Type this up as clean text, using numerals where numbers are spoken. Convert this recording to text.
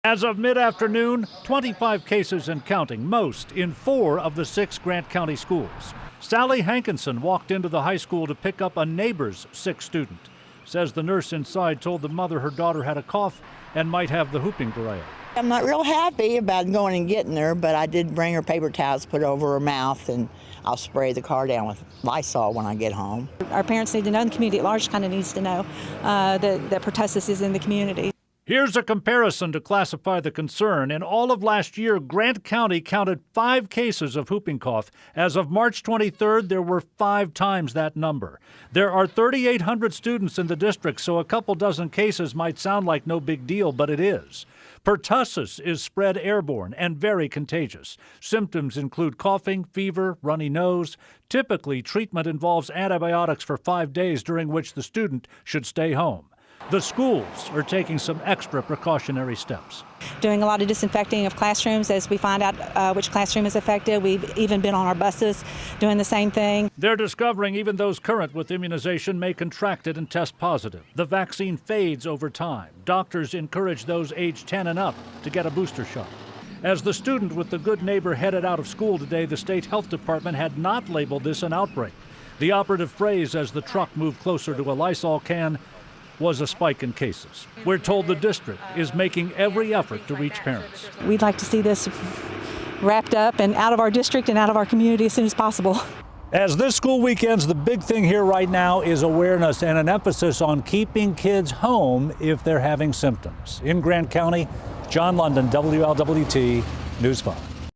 As of mid-afternoon, 25 cases and counting, most in 4 of the 6 Grant County schools. Sally Hankinson walked into the high school to pick up a neighbor's sick student. Says the nurse inside told the mother her daughter had a cough and might have the whooping cough. I'm not real happy about going and getting her, but I did bring her paper towels, put over her mouth, and I'll spray the car down with Lysol when I get home. Our parents need to know, and the community at large kind of needs to know that pertussis is in the community. Here's a comparison to classify the concern. In all of last year, Grant County counted 5 cases of whooping cough. As of March 23rd, there were 5 times that number. There are 3,800 students in the district, so a couple dozen cases might sound like no big deal, but it is. Pertussis is spread airborne and very contagious. Symptoms include coughing, fever, runny nose. Typically, treatment involves antibiotics for 5 days, during which the student should stay home. The schools are taking some extra precautionary steps. Doing a lot of disinfecting of classrooms as we find out which classroom is affected. We've even been on our buses doing the same thing. They're discovering even those current with immunization may contract it and test positive. The vaccine fades over time. Doctors encourage those aged 10 and up to get a booster shot. As the student with the good neighbor headed out of school today, the state health department had not labeled this an outbreak. The operative phrase as the truck moved closer to a Lysol can was a spike in cases. We're told the district is making every effort to reach parents. We'd like to see this wrapped up and out of our district and out of our community as soon as possible. As this school week ends, the big thing here right now is awareness and an emphasis on keeping kids home if they're having symptoms. In Grant County, John London, WLWT News 5.